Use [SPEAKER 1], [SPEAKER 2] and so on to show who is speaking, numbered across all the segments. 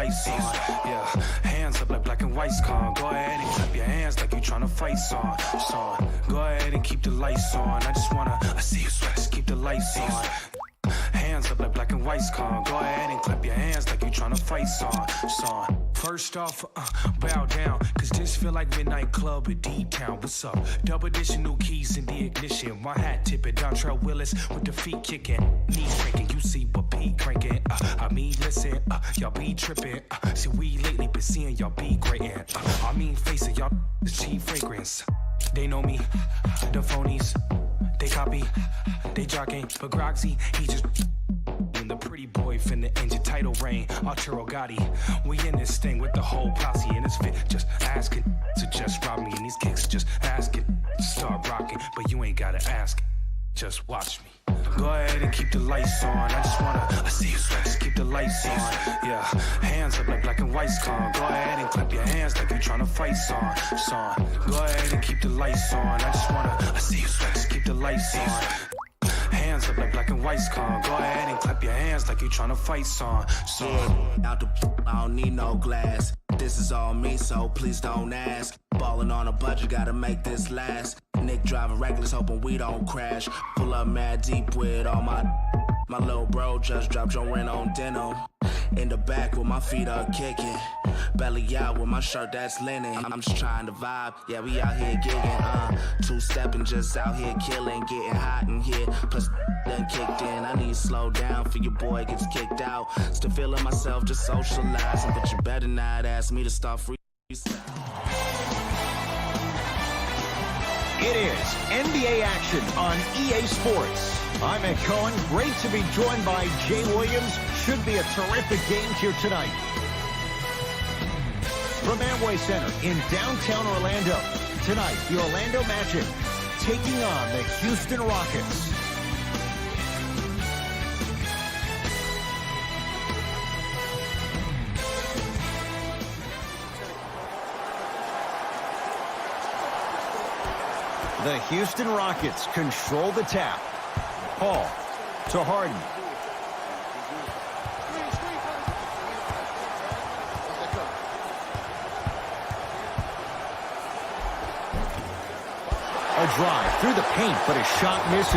[SPEAKER 1] lights on. Yeah, hands up like black and white's con. Go ahead and clap your hands like you tryna fight, son. Go ahead and keep the lights on. I just wanna, I see you sweat, just keep the lights on. Hands up like black and white's con. Go ahead and clap your hands like you tryna fight, son. First off, bow down, cause this feel like midnight club at D-Town. What's up? Double edition, new keys in the ignition. My hat tipping, Dontrell Willis with the feet kicking. Knees cranking, you see what P cranking. I mean, listen, y'all be tripping. See, we lately been seeing y'all be grating. I mean, face it, y'all the cheap fragrance. They know me, the phonies. They copy, they jogging, but Groxy, he just the pretty boy finna engine title reign. Arturo Gotti, we in this thing with the whole posse in his fit. Just asking to just rob me, and these kicks just asking to start rocking. But you ain't gotta ask, just watch me. Go ahead and keep the lights on. I just wanna, I see you sweat, just keep the lights on. Yeah, hands up like black and white's con. Go ahead and clap your hands like you tryna fight, son. Go ahead and keep the lights on. I just wanna, I see you sweat, just keep the lights on. Hands up like black and white's con. Go ahead and clap your hands like you tryna fight, son.
[SPEAKER 2] Yeah, out the I don't need no glass. This is all me, so please don't ask. Ballin' on a budget, gotta make this last. Nick driving reckless, hoping we don't crash. Pull up mad deep with all my little bro just dropped your rent on denim. In the back with my feet up kicking. Belly out with my shirt that's linen. I'm just trying to vibe, yeah, we out here gigging. Two-stepping, just out here killing. Getting hot in here, plus done kicked in. I need to slow down for your boy gets kicked out. Still feeling myself, just socializing. But you better not ask me to start freestyling.
[SPEAKER 3] It is NBA action on EA Sports. I'm Ed Cohen. Great to be joined by Jay Williams. Should be a terrific game here tonight. From Amway Center in downtown Orlando. Tonight, the Orlando Magic taking on the Houston Rockets. The Houston Rockets control the tap. Paul to Harden. A drive through the paint, but a shot misses.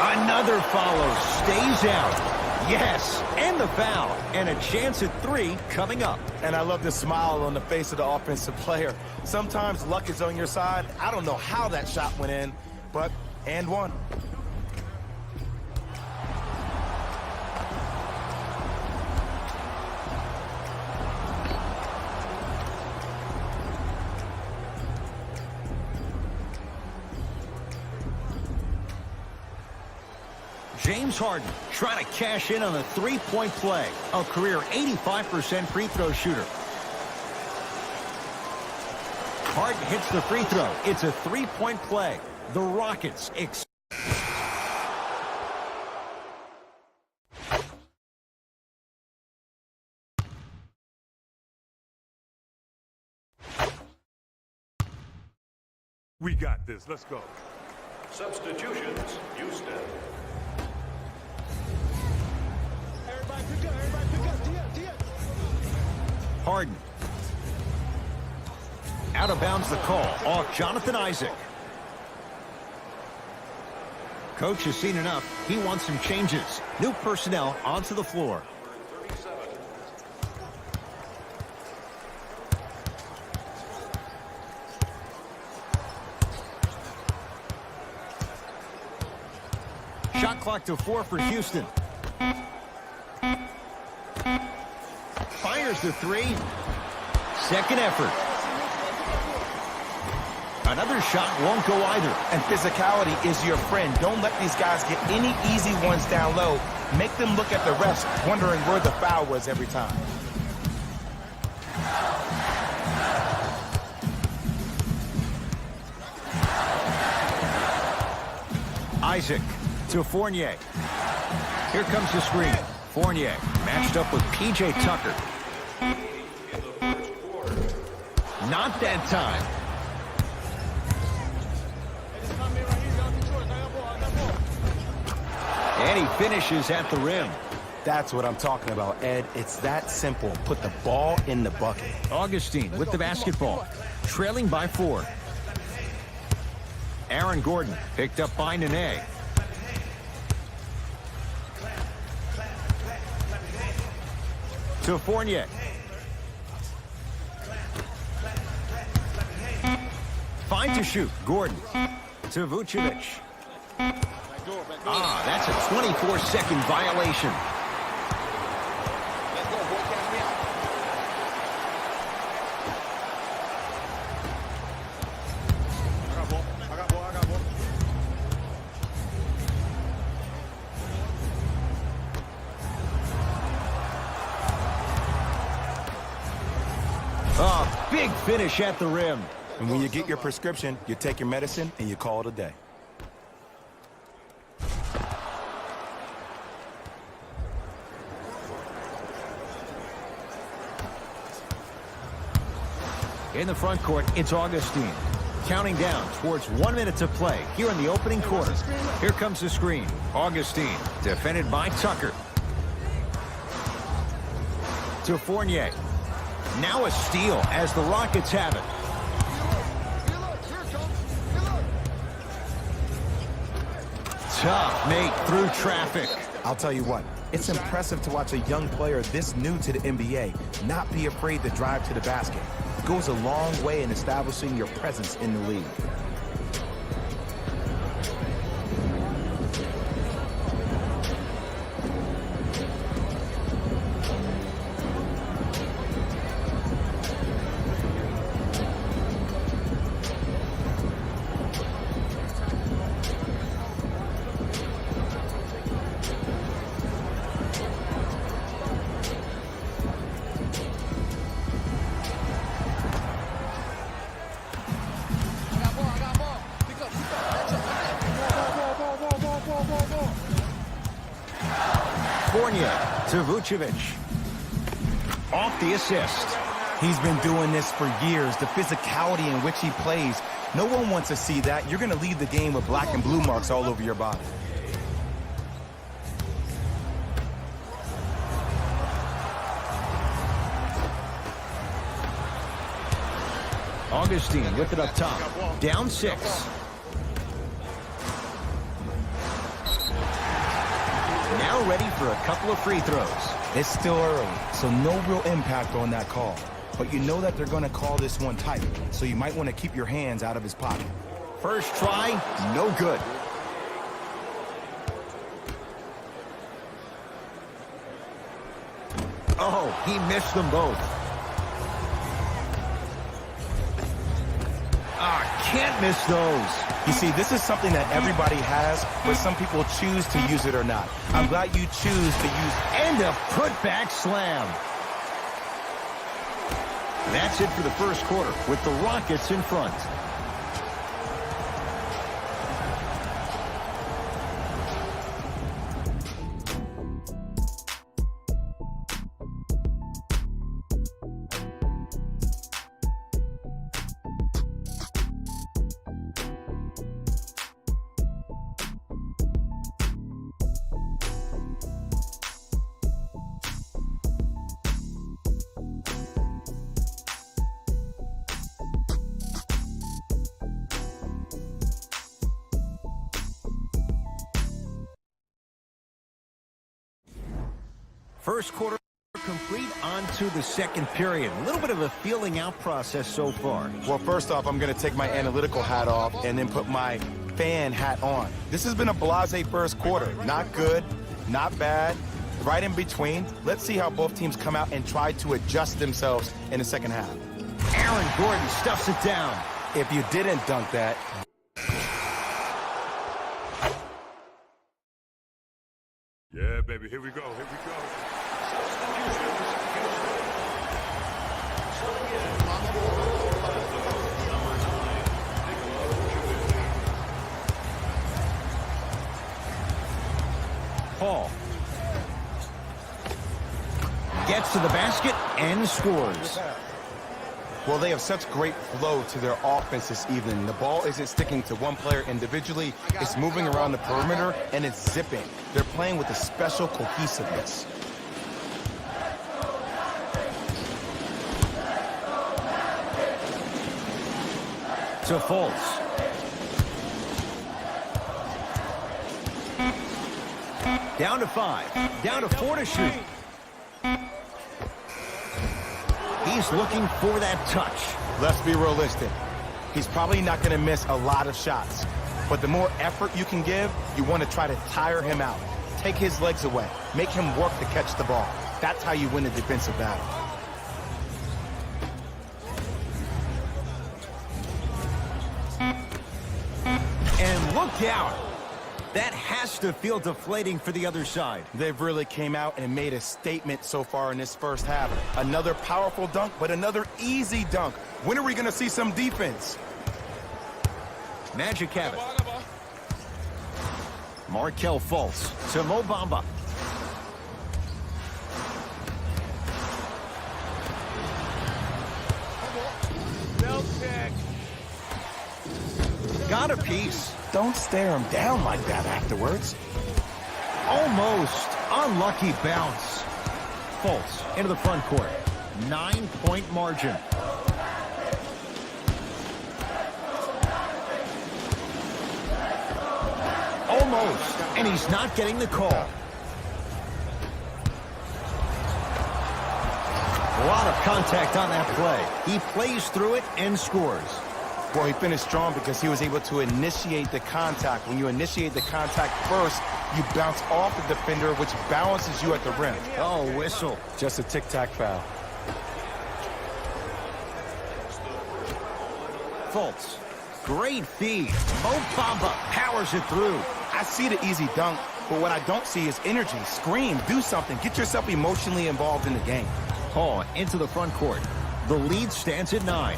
[SPEAKER 3] Another follow, stays out. Yes, and the foul, and a chance at three coming up.
[SPEAKER 4] And I love the smile on the face of the offensive player. Sometimes luck is on your side. I don't know how that shot went in, but and one.
[SPEAKER 3] James Harden trying to cash in on a three-point play. A career 85% free throw shooter. Harden hits the free throw. It's a three-point play. The Rockets
[SPEAKER 5] We got this. Let's go.
[SPEAKER 6] Substitutions, Houston.
[SPEAKER 3] Harden. Out of bounds the call off Jonathan Isaac. Coach has seen enough. He wants some changes. New personnel onto the floor. Shot clock to 4 for Houston. Fires the three. Second effort. Another shot won't go either.
[SPEAKER 4] And physicality is your friend. Don't let these guys get any easy ones down low. Make them look at the refs, wondering where the foul was every time.
[SPEAKER 3] Isaac to Fournier. Here comes the screen. Fournier matched up with P.J. Tucker. Not that time. And he finishes at the rim.
[SPEAKER 4] That's what I'm talking about, Ed. It's that simple. Put the ball in the bucket.
[SPEAKER 3] Augustine with the basketball, trailing by 4. Aaron Gordon picked up by Nene. To Fournier. Fine to shoot. Gordon to Vucevic. That's a 24-second violation. Big finish at the rim.
[SPEAKER 4] And when you get your prescription, you take your medicine and you call it a day.
[SPEAKER 3] In the front court, it's Augustine. Counting down towards 1 minute to play here in the opening quarter. Here comes the screen. Augustine, defended by Tucker. To Fournier. Now a steal as the Rockets have it. Tough make through traffic.
[SPEAKER 4] I'll tell you what, it's impressive to watch a young player this new to the NBA not be afraid to drive to the basket. It goes a long way in establishing your presence in the league.
[SPEAKER 3] Fournier to Vucevic. Off the assist.
[SPEAKER 4] He's been doing this for years. The physicality in which he plays, no one wants to see that. You're going to leave the game with black and blue marks all over your body.
[SPEAKER 3] Augustine with it up top. Down 6. Now ready for a couple of free throws.
[SPEAKER 4] It's still early, so no real impact on that call. But you know that they're going to call this one tight, so you might want to keep your hands out of his pocket.
[SPEAKER 3] First try, no good. Oh, he missed them both. Can't miss those.
[SPEAKER 4] You see, this is something that everybody has, but some people choose to use it or not. I'm glad you choose to use it.
[SPEAKER 3] And a putback slam. That's it for the first quarter with the Rockets in front. First quarter complete, on to the second period. A little bit of a feeling out process so far.
[SPEAKER 4] Well, first off, I'm going to take my analytical hat off and then put my fan hat on. This has been a blasé first quarter. Not good, not bad, right in between. Let's see how both teams come out and try to adjust themselves in the second half.
[SPEAKER 3] Aaron Gordon stuffs it down.
[SPEAKER 4] If you didn't dunk that...
[SPEAKER 5] Yeah, baby, here we go, here we go.
[SPEAKER 3] Paul gets to the basket and scores.
[SPEAKER 4] Well, they have such great flow to their offense this evening. The ball isn't sticking to one player individually. It's moving around the perimeter, and it's zipping. They're playing with a special cohesiveness.
[SPEAKER 3] To Fultz. Down to 5. Down to 4 to shoot. He's looking for that touch.
[SPEAKER 4] Let's be realistic. He's probably not going to miss a lot of shots. But the more effort you can give, you want to try to tire him out. Take his legs away. Make him work to catch the ball. That's how you win a defensive battle.
[SPEAKER 3] And look out. That has to feel deflating for the other side.
[SPEAKER 4] They've really came out and made a statement so far in this first half. Another powerful dunk, but another easy dunk. When are we going to see some defense?
[SPEAKER 3] Magic have it. Markelle Fultz to Mo Bamba. Got a piece.
[SPEAKER 4] Don't stare him down like that afterwards.
[SPEAKER 3] Almost. Unlucky bounce. Fultz into the front court. 9-point margin. Almost. And he's not getting the call. A lot of contact on that play. He plays through it and scores.
[SPEAKER 4] Well, he finished strong because he was able to initiate the contact. When you initiate the contact first, you bounce off the defender, which balances you at the rim.
[SPEAKER 3] Oh, whistle.
[SPEAKER 4] Just a tic-tac foul.
[SPEAKER 3] Fultz. Great feed. Mo Bamba powers it through.
[SPEAKER 4] I see the easy dunk, but what I don't see is energy. Scream, do something. Get yourself emotionally involved in the game.
[SPEAKER 3] Hall into the front court. The lead stands at 9.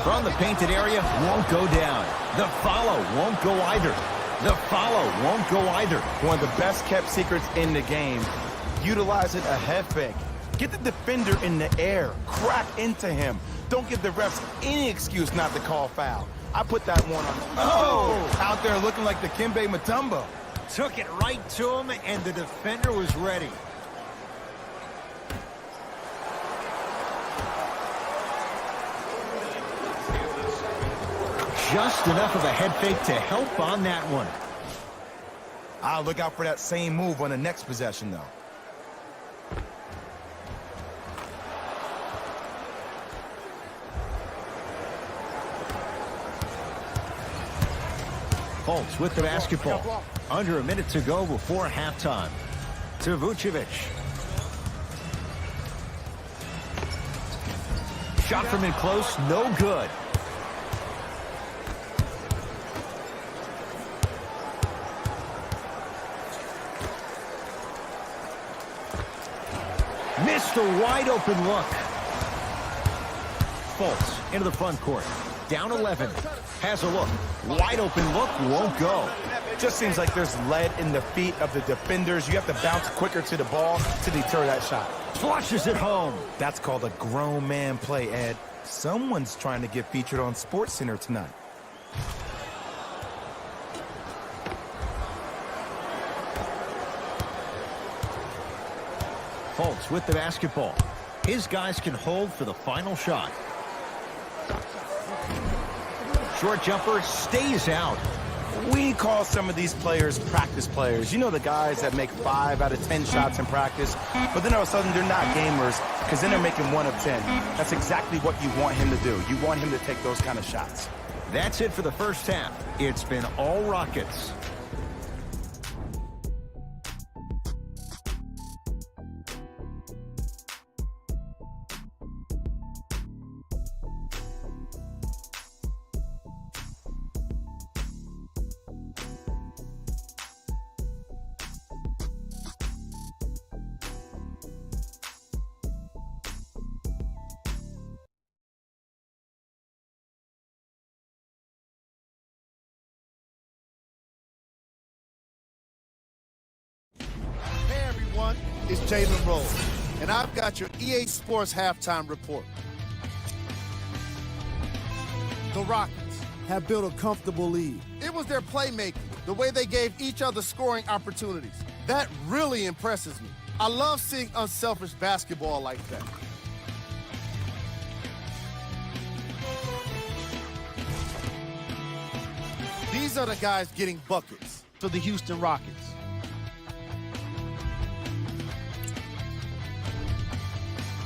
[SPEAKER 3] From the painted area, won't go down. The follow won't go either. The follow won't go either.
[SPEAKER 4] One of the best kept secrets in the game. Utilize it a head fake. Get the defender in the air. Crack into him. Don't give the refs any excuse not to call foul. I put that one on. Oh! Out there looking like the Kimbe Mutombo.
[SPEAKER 3] Took it right to him, and the defender was ready. Just enough of a head fake to help on that one.
[SPEAKER 4] I'll look out for that same move on the next possession, though.
[SPEAKER 3] Fultz with the basketball. Under a minute to go before halftime. To Vucevic. Shot from in close, no good. Missed a wide open look. Fultz into the front court. Down 11. Has a look. Wide open look, won't go.
[SPEAKER 4] Just seems like there's lead in the feet of the defenders. You have to bounce quicker to the ball to deter that shot.
[SPEAKER 3] Flushes it home.
[SPEAKER 4] That's called a grown man play, Ed. Someone's trying to get featured on SportsCenter tonight.
[SPEAKER 3] Fultz with the basketball. His guys can hold for the final shot. Short jumper stays out.
[SPEAKER 4] We call some of these players practice players. You know, the guys that make 5 out of 10 shots in practice, but then all of a sudden they're not gamers because then they're making 1 of 10. That's exactly what you want him to do. You want him to take those kind of shots.
[SPEAKER 3] That's it for the first half. It's been all Rockets.
[SPEAKER 7] is Jalen Rose, and I've got your EA Sports halftime report. The Rockets have built a comfortable lead. It was their playmaking, the way they gave each other scoring opportunities. That really impresses me. I love seeing unselfish basketball like that. These are the guys getting buckets for the Houston Rockets.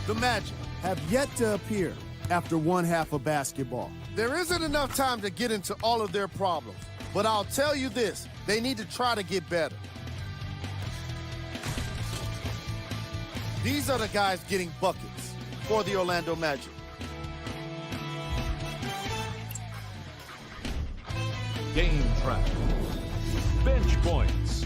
[SPEAKER 7] The Magic have yet to appear after one half of basketball. There isn't enough time to get into all of their problems, but I'll tell you this, they need to try to get better. These are the guys getting buckets for the Orlando Magic.
[SPEAKER 8] Game track. Bench points.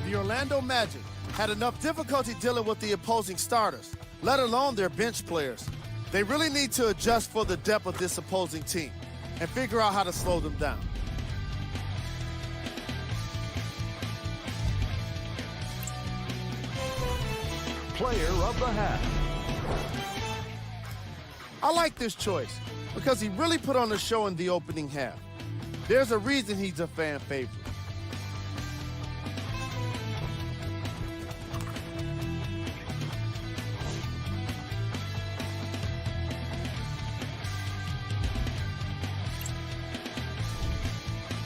[SPEAKER 7] The Orlando Magic had enough difficulty dealing with the opposing starters, let alone their bench players. They really need to adjust for the depth of this opposing team and figure out how to slow them down.
[SPEAKER 8] Player of the half.
[SPEAKER 7] I like this choice because he really put on a show in the opening half. There's a reason he's a fan favorite.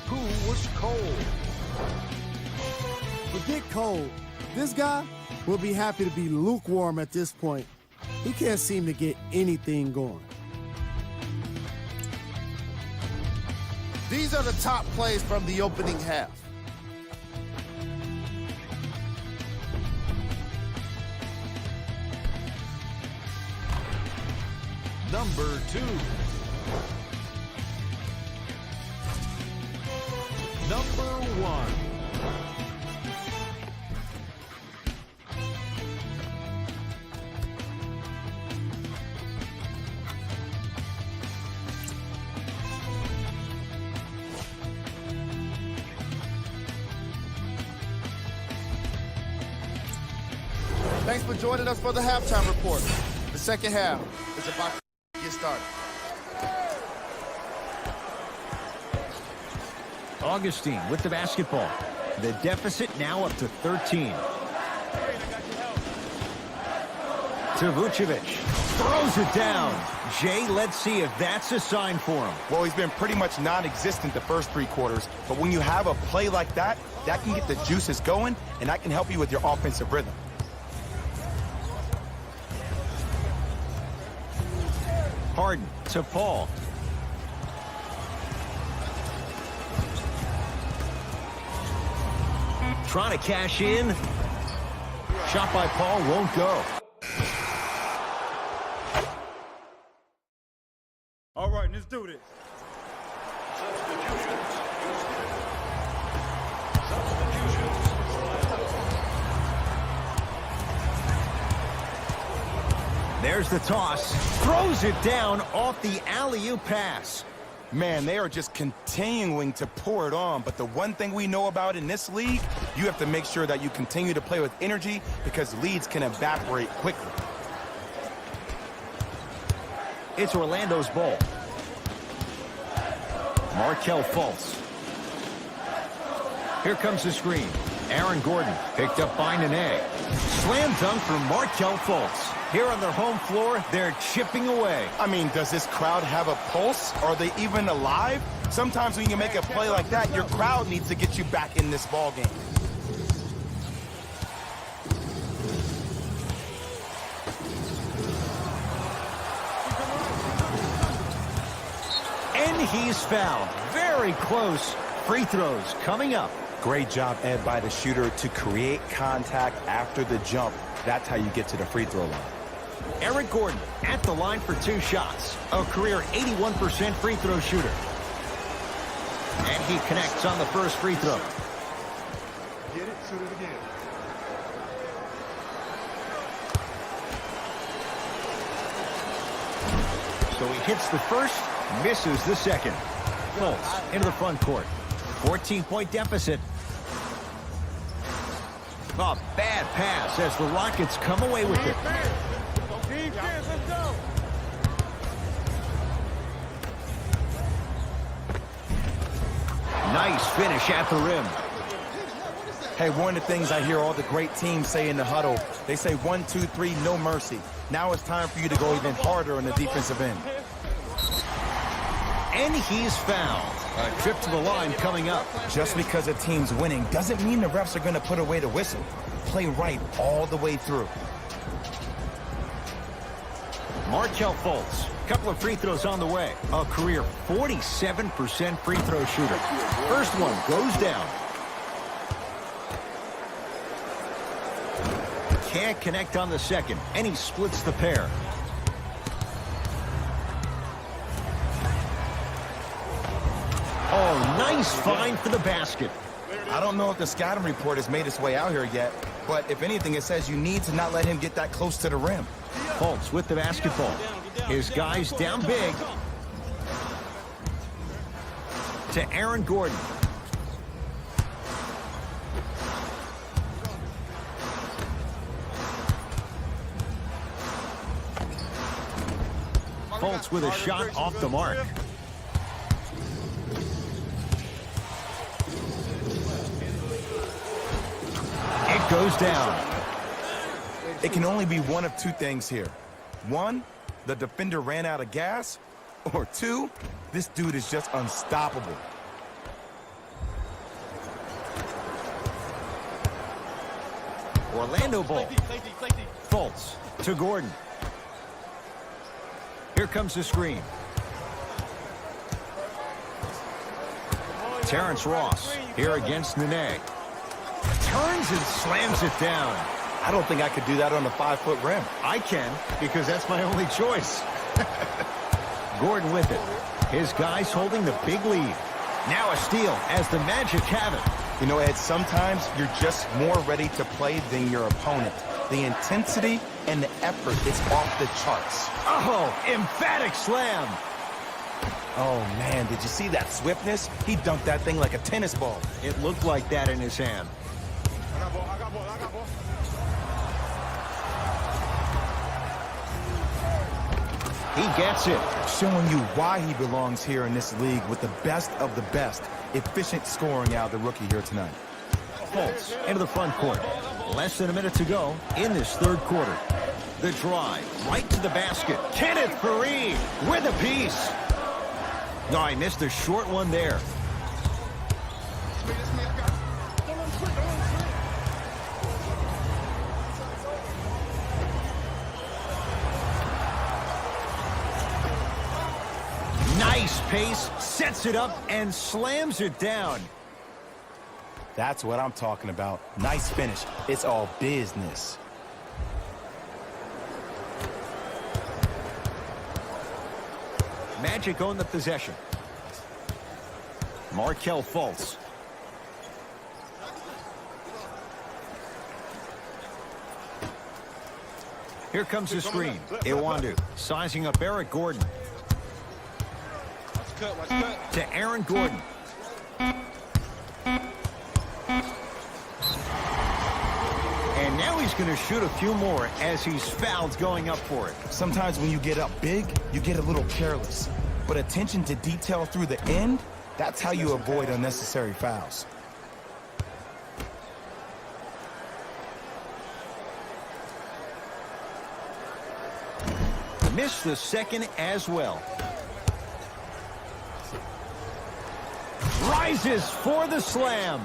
[SPEAKER 8] Who was cold?
[SPEAKER 7] Forget cold. This guy will be happy to be lukewarm at this point. He can't seem to get anything going. These are the top plays from the opening half.
[SPEAKER 8] Number 2. Number 1.
[SPEAKER 7] Thanks for joining us for the halftime report. The second half is about to get started.
[SPEAKER 3] Augustine with the basketball. The deficit now up to 13. To Vucevic. Throws it down. Jay, let's see if that's a sign for him.
[SPEAKER 4] Well, he's been pretty much non-existent the first 3 quarters, but when you have a play like that, that can get the juices going, and that can help you with your offensive rhythm.
[SPEAKER 3] Harden to Paul. Trying to cash in. Shot by Paul won't go.
[SPEAKER 5] All right, let's do this.
[SPEAKER 6] Substitutions, Houston. Substitutions.
[SPEAKER 3] There's the toss. Throws it down off the alley-oop pass.
[SPEAKER 4] Man, they are just continuing to pour it on, but the one thing we know about in this league, you have to make sure that you continue to play with energy because leads can evaporate quickly.
[SPEAKER 3] It's Orlando's ball. Markelle Fultz. Here comes the screen. Aaron Gordon picked up by Nene. Slam dunk for Markelle Fultz. Here on their home floor, they're chipping away.
[SPEAKER 4] I mean, does this crowd have a pulse? Are they even alive? Sometimes when you make a play like that, your crowd needs to get you back in this ball game.
[SPEAKER 3] And he's fouled. Very close. Free throws coming up.
[SPEAKER 4] Great job, Ed, by the shooter to create contact after the jump. That's how you get to the free throw line.
[SPEAKER 3] Eric Gordon at the line for 2 shots. A career 81% free throw shooter. And he connects on the first free throw.
[SPEAKER 5] Get it, shoot it again.
[SPEAKER 3] So he hits the first, misses the second. Fultz into the front court. 14-point deficit. A bad pass as the Rockets come away with it. Nice finish at the rim.
[SPEAKER 4] Hey, one of the things I hear all the great teams say in the huddle, they say 1, 2, 3, no mercy. Now it's time for you to go even harder on the defensive end.
[SPEAKER 3] And he's fouled. A trip to the line coming up.
[SPEAKER 4] Just because a team's winning doesn't mean the refs are going to put away the whistle. Play right all the way through.
[SPEAKER 3] Markelle Fultz. Couple of free throws on the way. A career 47% free throw shooter. First one goes down. Can't connect on the second, and he splits the pair. Oh, nice find for the basket.
[SPEAKER 4] I don't know if the scouting report has made its way out here yet, but if anything, it says you need to not let him get that close to the rim.
[SPEAKER 3] Fultz with the basketball. His guys down big. To Aaron Gordon. Fultz with a shot off the mark. It goes down.
[SPEAKER 4] It can only be one of two things here. One, the defender ran out of gas, or two, this dude is just unstoppable.
[SPEAKER 3] Orlando ball. Fultz to Gordon. Here comes the screen. Terrence Ross here against Nene. Turns and slams it down.
[SPEAKER 4] I don't think I could do that on a 5-foot rim.
[SPEAKER 3] I can, because that's my only choice. Gordon with it. His guys holding the big lead. Now a steal as the Magic have it.
[SPEAKER 4] You know, Ed, sometimes you're just more ready to play than your opponent. The intensity and the effort is off the charts.
[SPEAKER 3] Oh, emphatic slam.
[SPEAKER 4] Oh, man, did you see that swiftness? He dunked that thing like a tennis ball.
[SPEAKER 3] It looked like that in his hand. He gets it.
[SPEAKER 4] Showing you why he belongs here in this league with the best of the best. Efficient scoring out of the rookie here tonight.
[SPEAKER 3] Fultz into the front court. Less than a minute to go in this third quarter. The drive right to the basket. Kenneth Faried with a piece. No, I missed a short one there. Nice pace, sets it up, and slams it down.
[SPEAKER 4] That's what I'm talking about. Nice finish. It's all business.
[SPEAKER 3] Magic own the possession. Markelle Fultz. Here comes the screen. Iwandu sizing up Eric Gordon. To Aaron Gordon. And now he's going to shoot a few more as he's fouled going up for it.
[SPEAKER 4] Sometimes when you get up big, you get a little careless. But attention to detail through the end, that's how you avoid unnecessary fouls.
[SPEAKER 3] Missed the second as well. Rises for the slam.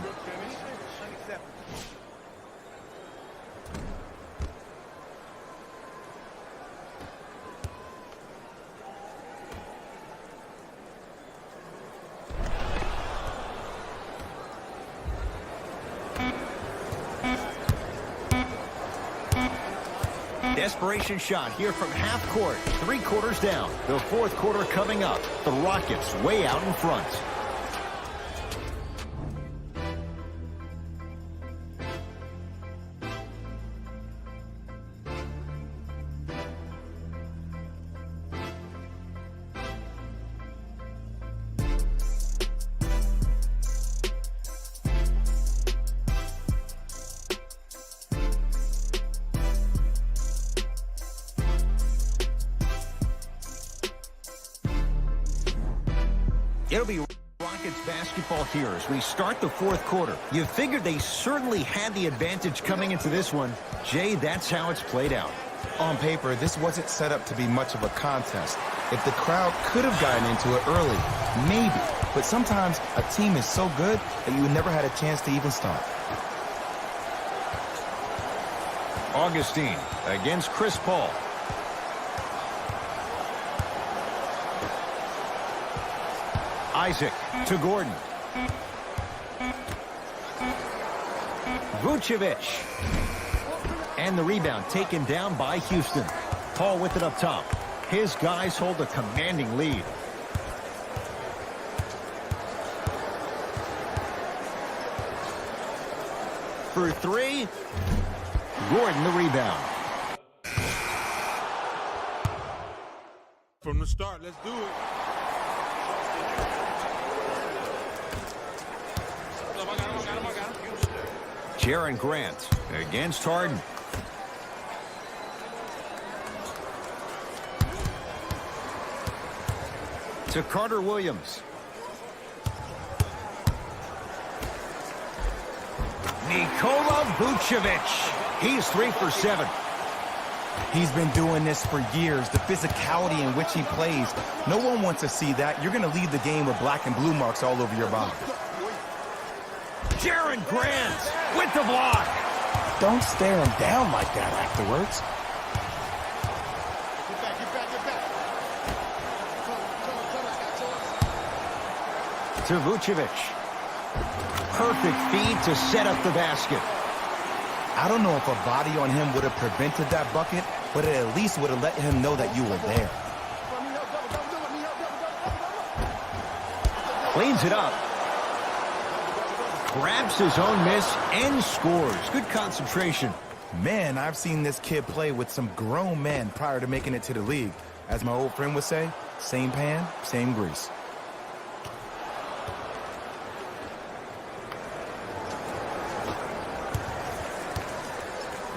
[SPEAKER 3] Desperation shot here from half court. 3 quarters down. The fourth quarter coming up. The Rockets way out in front. It'll be Rockets basketball here as we start the fourth quarter. You figured they certainly had the advantage coming into this one. Jay, that's how it's played out.
[SPEAKER 4] On paper, this wasn't set up to be much of a contest. If the crowd could have gotten into it early, maybe. But sometimes a team is so good that you never had a chance to even start.
[SPEAKER 3] Augustine against Chris Paul. Isaac to Gordon. Vucevic. And the rebound taken down by Houston. Paul with it up top. His guys hold a commanding lead. For three. Gordon the rebound.
[SPEAKER 5] From the start, let's do it.
[SPEAKER 3] Jaren Grant against Harden. To Carter Williams. Nikola Vucevic. He's 3 for 7.
[SPEAKER 4] He's been doing this for years. The physicality in which he plays. No one wants to see that. You're going to leave the game with black and blue marks all over your body.
[SPEAKER 3] Jaren Grant with the block.
[SPEAKER 4] Don't stare him down like that afterwards.
[SPEAKER 7] Get back, get back, get back.
[SPEAKER 3] To Vucevic. Perfect feed to set up the basket.
[SPEAKER 4] I don't know if a body on him would have prevented that bucket, but it at least would have let him know that you were there.
[SPEAKER 3] Cleans it up. Grabs his own miss and scores. Good concentration.
[SPEAKER 4] Man, I've seen this kid play with some grown men prior to making it to the league. As my old friend would say, same pan, same grease.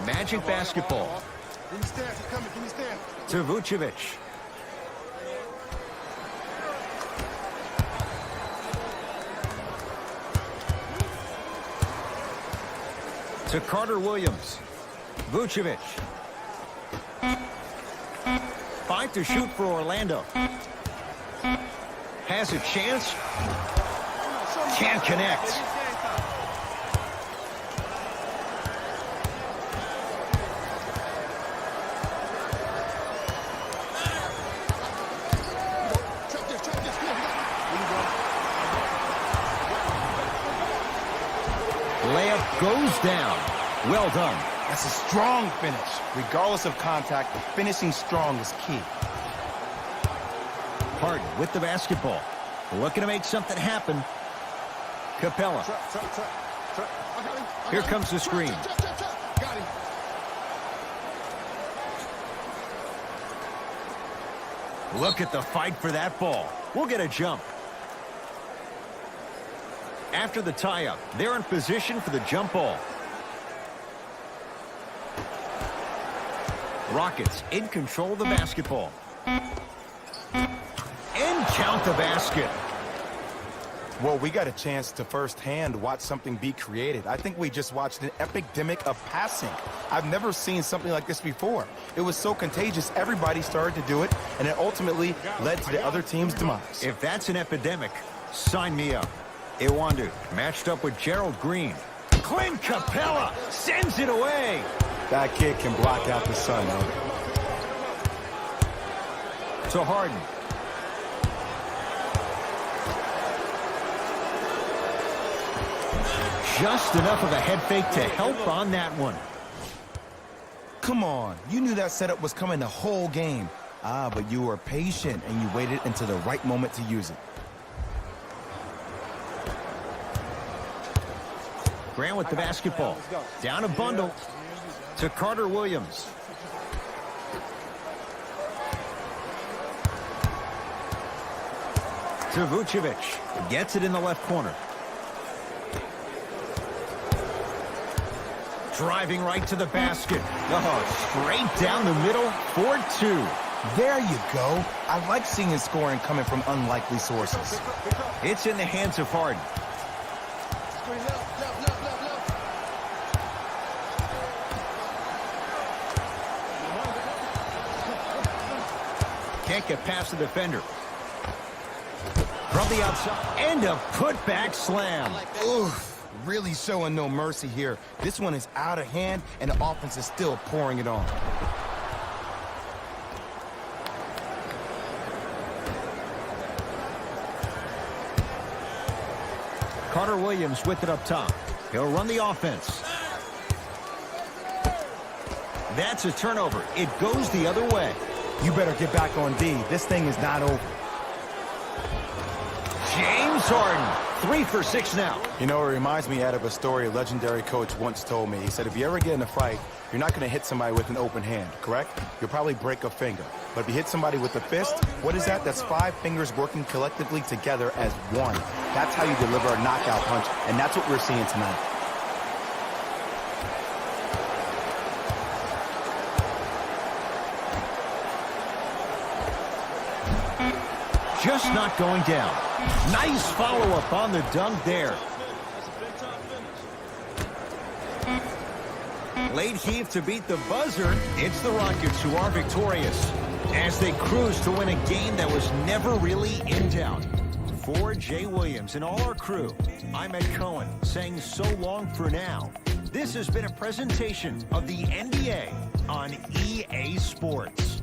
[SPEAKER 3] Magic basketball.
[SPEAKER 7] Give me stands, he's coming, give me stands.
[SPEAKER 3] To Vucevic. To Carter Williams. Vucevic. 5 to shoot for Orlando. Has a chance. Can't connect. Layup goes down. Well done.
[SPEAKER 4] That's a strong finish. Regardless of contact, finishing strong is key.
[SPEAKER 3] Harden with the basketball. Looking to make something happen. Capella. Here comes the screen.
[SPEAKER 7] Got him.
[SPEAKER 3] Look at the fight for that ball. We'll get a jump. After the tie-up, they're in position for the jump ball. Rockets in control of the basketball. And count the basket.
[SPEAKER 4] Well, we got a chance to firsthand watch something be created. I think we just watched an epidemic of passing. I've never seen something like this before. It was so contagious, everybody started to do it, and it ultimately led to the other team's demise.
[SPEAKER 3] If that's an epidemic, sign me up. Iwandu matched up with Gerald Green. Clint Capella sends it away.
[SPEAKER 4] That kid can block out the sun, man.
[SPEAKER 3] To Harden. Just enough of a head fake to help on that one.
[SPEAKER 4] Come on, you knew that setup was coming the whole game. But you were patient and you waited until the right moment to use it.
[SPEAKER 3] Grant with the basketball. Down a bundle to Carter Williams. To Vucevic. Gets it in the left corner. Driving right to the basket. Oh, straight down the middle for 2.
[SPEAKER 4] There you go. I like seeing his scoring coming from unlikely sources.
[SPEAKER 3] It's in the hands of Harden. Can't get past the defender. From the outside, and a putback slam.
[SPEAKER 4] Oof, really showing no mercy here. This one is out of hand, and the offense is still pouring it on.
[SPEAKER 3] Carter Williams with it up top. He'll run the offense. That's a turnover. It goes the other way.
[SPEAKER 4] You better get back on D. This thing is not over.
[SPEAKER 3] James Harden, 3 for 6 now.
[SPEAKER 4] You know, it reminds me of a story a legendary coach once told me. He said, if you ever get in a fight, you're not going to hit somebody with an open hand, correct? You'll probably break a finger. But if you hit somebody with a fist, what is that? That's 5 fingers working collectively together as one. That's how you deliver a knockout punch, and that's what we're seeing tonight.
[SPEAKER 3] Just not going down. Nice follow-up on the dunk there. Late heave to beat the buzzer. It's the Rockets who are victorious as they cruise to win a game that was never really in doubt. For Jay Williams and all our crew, I'm Ed Cohen saying so long for now. This has been a presentation of the NBA on EA Sports.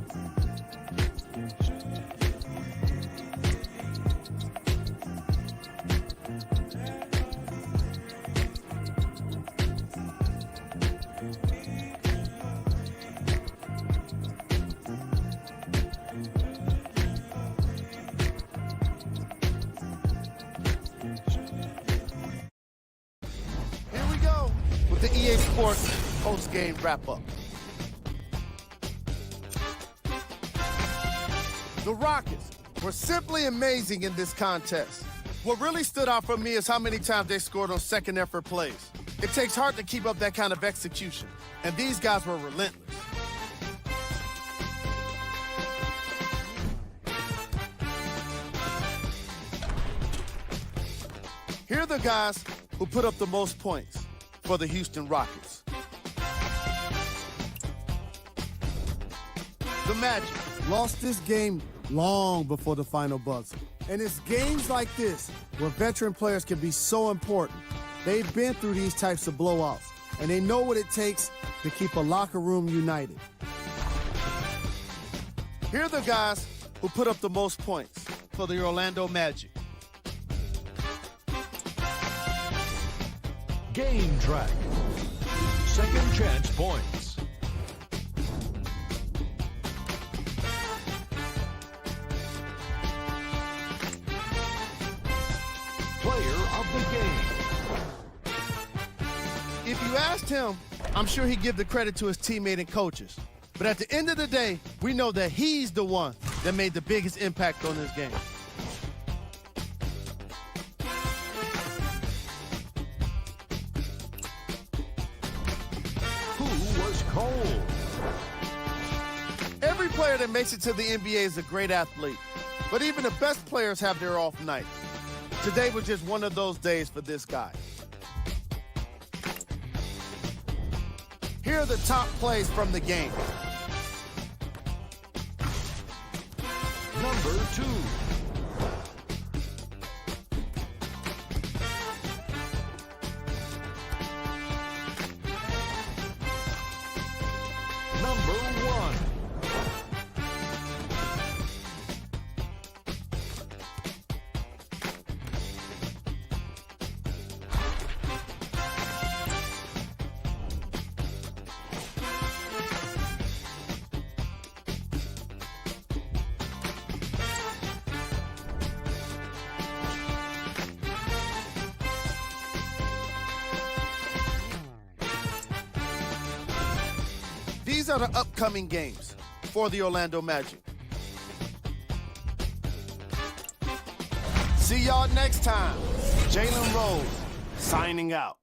[SPEAKER 7] The EA Sports post-game wrap-up. The Rockets were simply amazing in this contest. What really stood out for me is how many times they scored on second effort plays. It takes heart to keep up that kind of execution, and these guys were relentless. Here are the guys who put up the most points for the Houston Rockets. The Magic lost this game long before the final buzzer. And it's games like this where veteran players can be so important. They've been through these types of blowouts, and they know what it takes to keep a locker room united. Here are the guys who put up the most points for the Orlando Magic.
[SPEAKER 8] Game track. Second chance points. Player of the game.
[SPEAKER 7] If you asked him, I'm sure he'd give the credit to his teammate and coaches. But at the end of the day, we know that he's the one that made the biggest impact on this game.
[SPEAKER 8] Cold.
[SPEAKER 7] Every player that makes it to the NBA is a great athlete, but even the best players have their off nights. Today was just one of those days for this guy. Here are the top plays from the game.
[SPEAKER 8] Number 2. Number 1.
[SPEAKER 7] These are the upcoming games for the Orlando Magic. See y'all next time. Jalen Rose signing out.